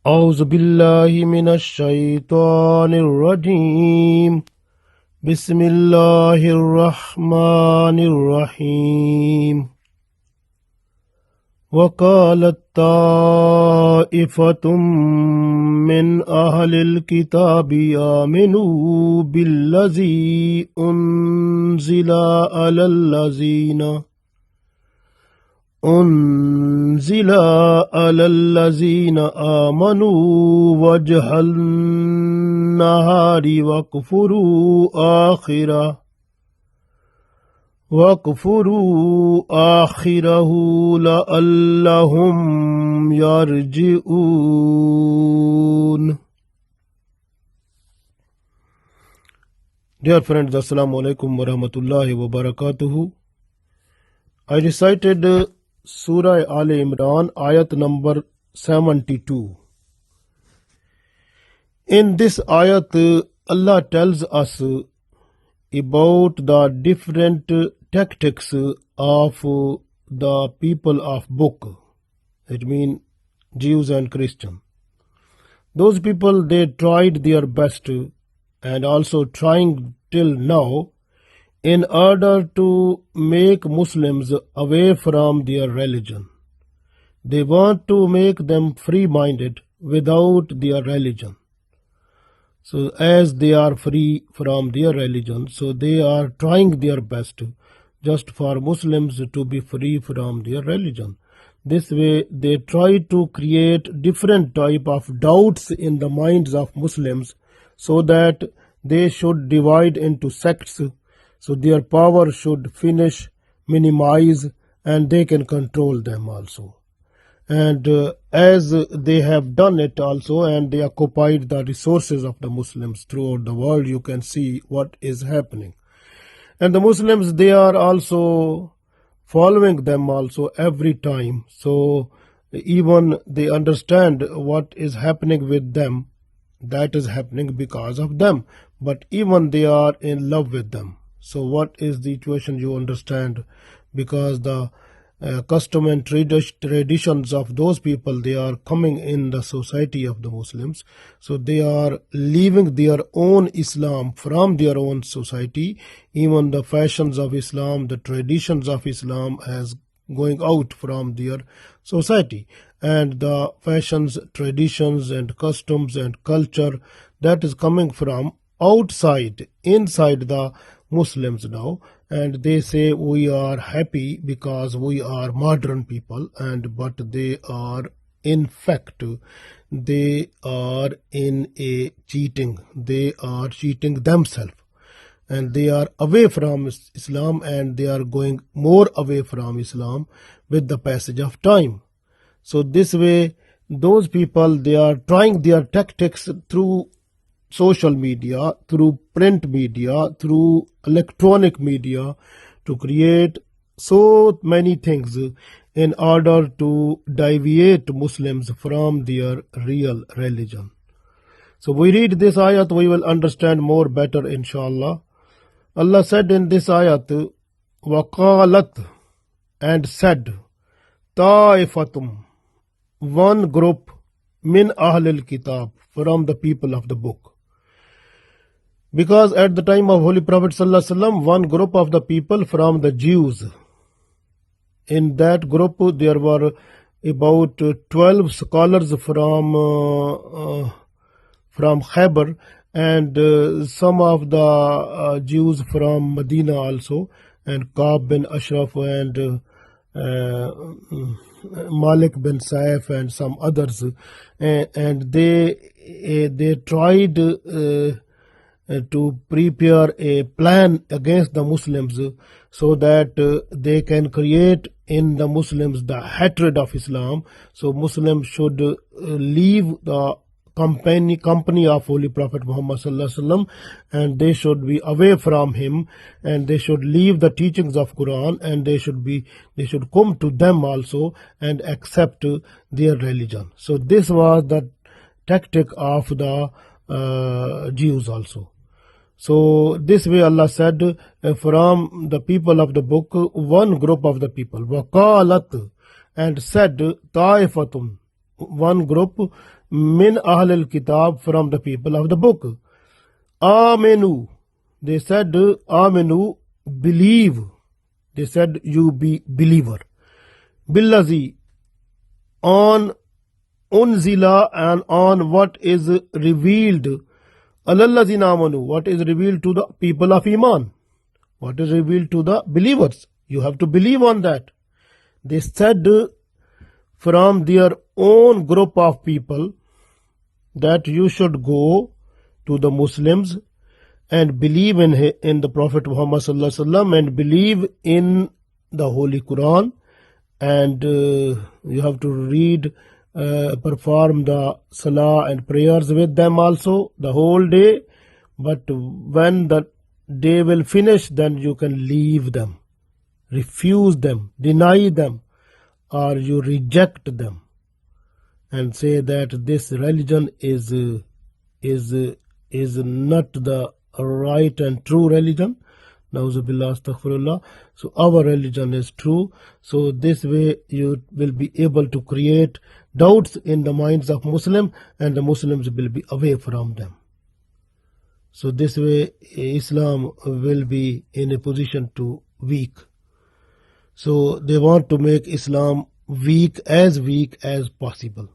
أعوذ بالله من الشيطان الرجيم بسم الله الرحمن الرحيم وقالت طائفة من أهل الكتاب آمنوا بالذي أنزل على الذين آمنوا وجه النهار واكفروا آخره لعلهم يرجعون. Dear friends, Assalamu alaikum wa rahmatullahi wa barakatuhu. I recited Surah Aal-i-Imraan Ayat number 72. In this ayat, Allah tells us about the different tactics of the people of book. It means Jews and Christians. Those people, they tried their best and also trying till now in order to make Muslims away from their religion. They want to make them free-minded without their religion. So as they are free from their religion, so they are trying their best just for Muslims to be free from their religion. This way they try to create different type of doubts in the minds of Muslims so that they should divide into sects, so their power should finish, minimize, and they can control them also. And as they have done it also, and they occupied the resources of the Muslims throughout the world, you can see what is happening. And the Muslims, they are also following them also every time. So even they understand what is happening with them, that is happening because of them. But even they are in love with them. So what is the situation, you understand? Because the custom and traditions of those people, they are coming in the society of the Muslims. So they are leaving their own Islam from their own society. Even the fashions of Islam, the traditions of Islam has going out from their society. And the fashions, traditions and customs and culture that is coming from outside, inside the Muslims now, and they say we are happy because we are modern people, but they are in fact, they are in a cheating. They are cheating themselves, and they are away from Islam, and they are going more away from Islam with the passage of time. So this way, those people, they are trying their tactics through social media, through print media, through electronic media, to create so many things in order to deviate Muslims from their real religion. So we read this ayat, we will understand more better, inshallah. Allah said in this ayat, وَقَالَتْ, and said, طَائِفَةٌ, one group, min ahlil kitab, from the people of the book. Because at the time of Holy Prophet ﷺ, one group of the people from the Jews. In that group, there were about 12 scholars from Khaybar, and some of the Jews from Medina also, and Ka'b bin Ashraf and Malik bin Saif and some others, and they tried to prepare a plan against the Muslims so that they can create in the Muslims the hatred of Islam. So Muslims should leave the company of Holy Prophet Muhammad sallallahu alaihi wasallam, and they should be away from him, and they should leave the teachings of Quran, and they should come to them also and accept their religion. So this was the tactic of the Jews also. So this way Allah said, from the people of the book, one group of the people, وَقَالَتْ, and said, طَائِفَةٌ, one group, min ahl al-kitab, from the people of the book. Amenu, they said, amenu, believe. They said, you be believer. Billazi, on unzila, and on what is revealed. Alallazina amanu, what is revealed to the people of Iman. What is revealed to the believers. You have to believe on that. They said from their own group of people that you should go to the Muslims and believe in the Prophet Muhammad sallallahu alaihi wasallam and believe in the Holy Quran, and you have to read, perform the salah and prayers with them also the whole day. But when the day will finish, then you can leave them, refuse them, deny them, or you reject them and say that this religion is not the right and true religion. Nauzubillah, astaghfirullah. So our religion is true. So this way you will be able to create doubts in the minds of Muslims, and the Muslims will be away from them. So this way Islam will be in a position to weak. So they want to make Islam weak as possible.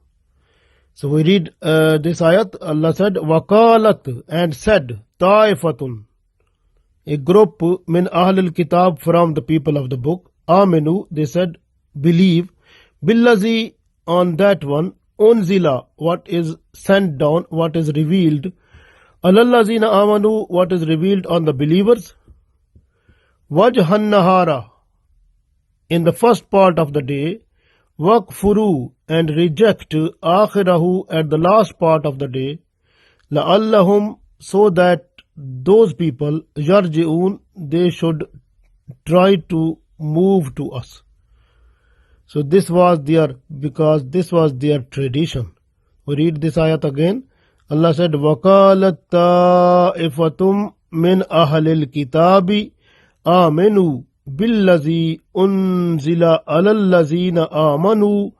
So we read this ayat. Allah said, Waqalat, and said, Ta'ifatun, a group, min ahl al-kitab, from the people of the book. Aminu, they said, believe. Billazi, on that one. Unzila, what is sent down, what is revealed. Alallazina amanu, what is revealed on the believers. Wajhan nahara, in the first part of the day. Wakfuru, and reject akhirahu, at the last part of the day. La'allahum, so that those people, yarji'un, they should try to move to us. So this was because this was their tradition. We read this ayat again. Allah said, وَقَالَتْ طَائِفَةٌ مِّنْ أَهْلِ الْكِتَابِ آمَنُوا بِالَّذِي أُنزِلَ عَلَى الَّذِينَ آمَنُوا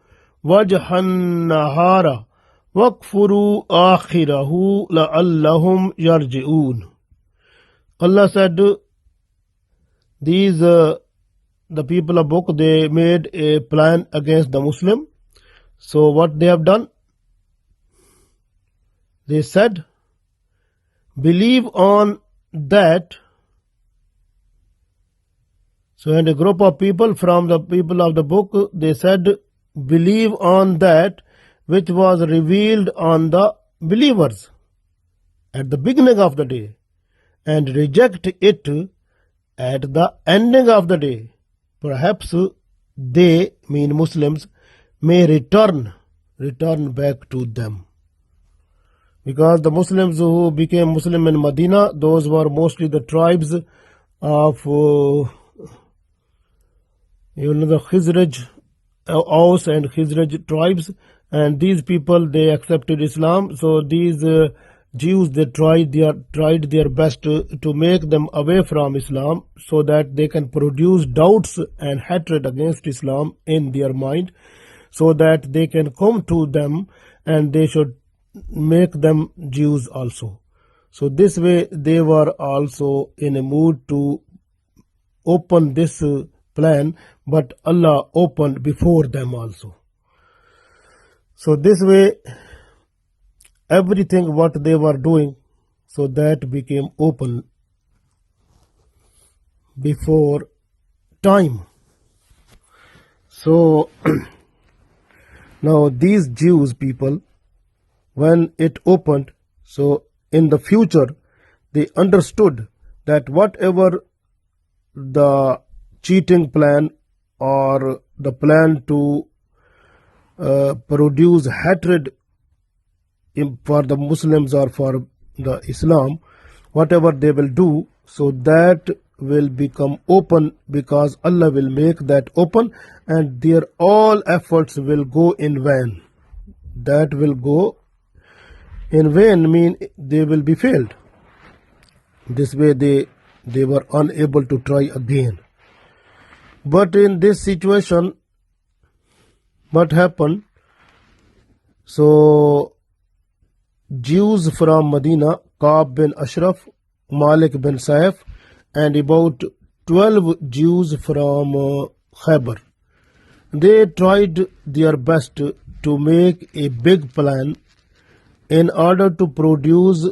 وَجْهَ النَّهَارِ وَاكْفُرُوا آخِرَهُ لَعَلَّهُمْ يَرْجِعُونَ. Allah said, these the people of book, they made a plan against the Muslim. So what they have done? They said, believe on that. So and a group of people from the people of the book, they said, believe on that which was revealed on the believers at the beginning of the day, and reject it at the ending of the day. Perhaps they, mean Muslims, may return back to them. Because the Muslims who became Muslim in Medina, those were mostly the tribes of the Khizraj, Aus and Khizraj tribes, and these people, they accepted Islam. So these Jews, they tried their best to make them away from Islam, so that they can produce doubts and hatred against Islam in their mind, so that they can come to them and they should make them Jews also. So this way they were also in a mood to open this plan, but Allah opened before them also. So this way everything what they were doing, so that became open before time. So now these Jews people, when it opened, so in the future they understood that whatever the cheating plan or the plan to produce hatred for the Muslims or for the Islam, whatever they will do, so that will become open, because Allah will make that open, and their all efforts will go in vain. That will go in vain, mean they will be failed. This way they were unable to try again. But in this situation, what happened? So Jews from Medina, Ka'b bin Ashraf, Malik bin Saif, and about 12 Jews from Khaybar. They tried their best to make a big plan in order to produce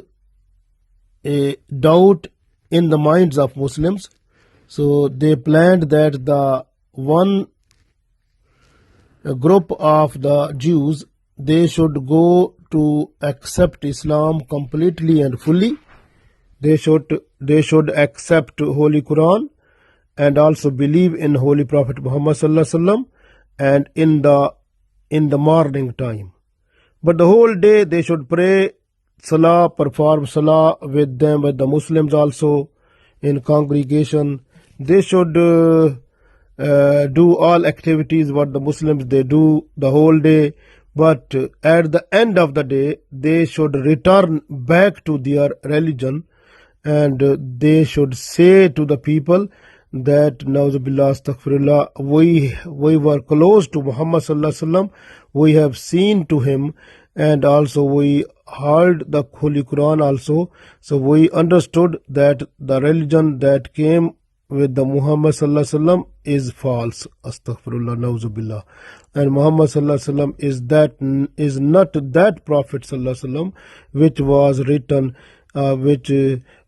a doubt in the minds of Muslims. So they planned that the one group of the Jews, they should go to accept Islam completely and fully. They should accept Holy Quran and also believe in Holy Prophet Muhammad sallallahu alaihi wasallam, and in the morning time. But the whole day they should pray salah, perform salah with them, with the Muslims also in congregation. They should do all activities what the Muslims they do the whole day. But at the end of the day, they should return back to their religion, and they should say to the people that Nauzubillah, astaghfirullah, we were close to Muhammad sallallahu alaihi wasallam, we have seen to him, and also we heard the Holy Quran also. So we understood that the religion that came with the Muhammad sallallahu alaihi wasallam is false. Astaghfirullah, Nauzubillah. And Muhammad sallallahu alaihi wasallam is not that Prophet sallallahu alaihi wasallam which was written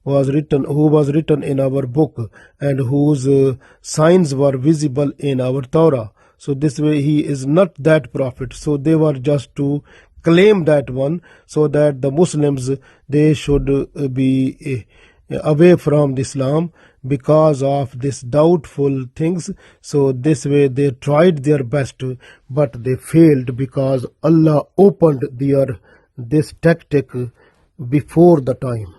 who was written in our book, and whose signs were visible in our Torah. So this way he is not that Prophet. So they were just to claim that one, so that the Muslims they should be away from Islam because of this doubtful things. So this way they tried their best, but they failed because Allah opened this tactic before the time.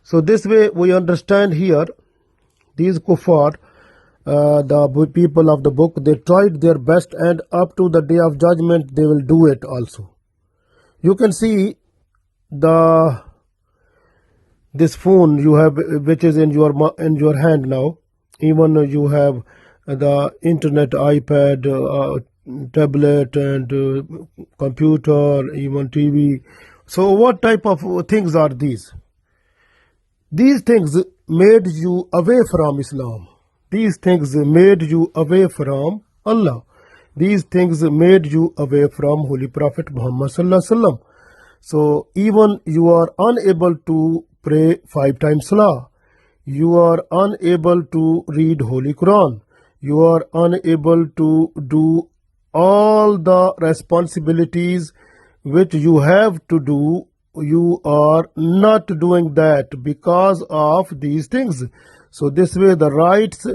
So this way we understand here, these kuffar, the people of the book, they tried their best, and up to the day of judgment they will do it also. You can see this phone you have, which is in your hand now. Even you have the internet, iPad, tablet, and computer, even TV. So what type of things are these? These things made you away from Islam. These things made you away from Allah. These things made you away from Holy Prophet Muhammad sallallahu alaihi wasallam. So even you are unable to pray 5 times salah. You are unable to read Holy Quran. You are unable to do all the responsibilities which you have to do. You are not doing that because of these things. So this way the rights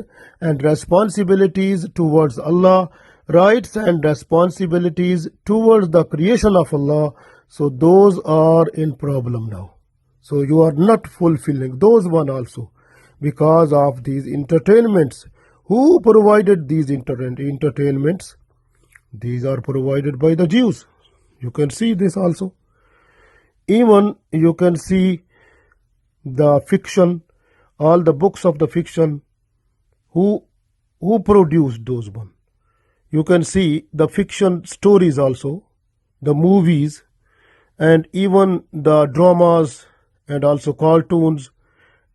and responsibilities towards Allah, rights and responsibilities towards the creation of Allah, so those are in problem now. So you are not fulfilling those one also because of these entertainments. Who provided these entertainments? These are provided by the Jews. You can see this also. Even you can see the fiction, all the books of the fiction, who produced those one. You can see the fiction stories also, the movies, and even the dramas, and also cartoons,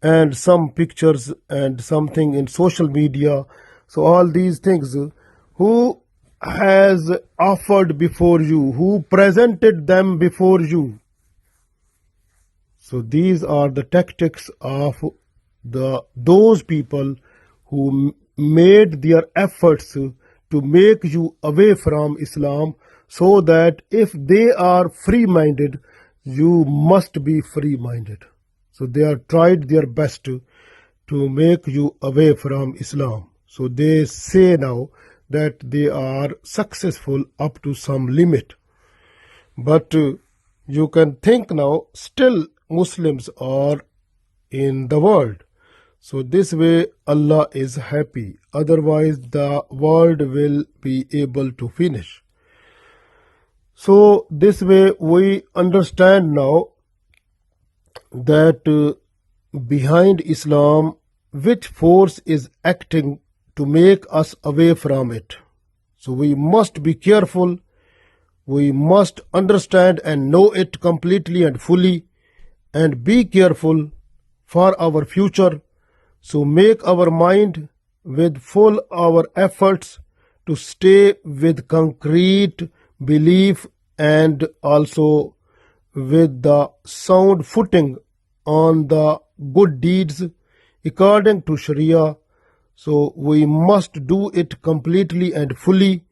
and some pictures and something in social media. So all these things, who has offered before you, who presented them before you. So these are the tactics of those people who made their efforts to make you away from Islam, so that if they are free-minded, you must be free-minded. So they have tried their best to make you away from Islam. So they say now that they are successful up to some limit. But you can think now, still Muslims are in the world. So this way Allah is happy. Otherwise the world will be able to finish. So this way we understand now that behind Islam, which force is acting to make us away from it. So we must be careful. we must understand and know it completely and fully, and be careful for our future. So make our mind with full our efforts to stay with concrete belief and also with the sound footing on the good deeds according to Sharia. So we must do it completely and fully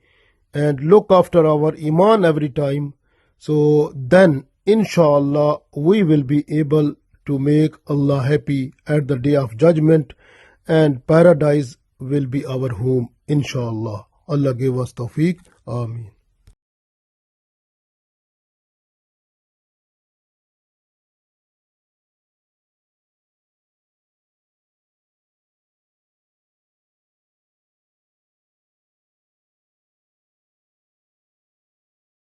and look after our Iman every time. So then, inshallah, we will be able to make Allah happy at the day of judgment, and paradise will be our home, inshallah. Allah give us tawfiq. Ameen.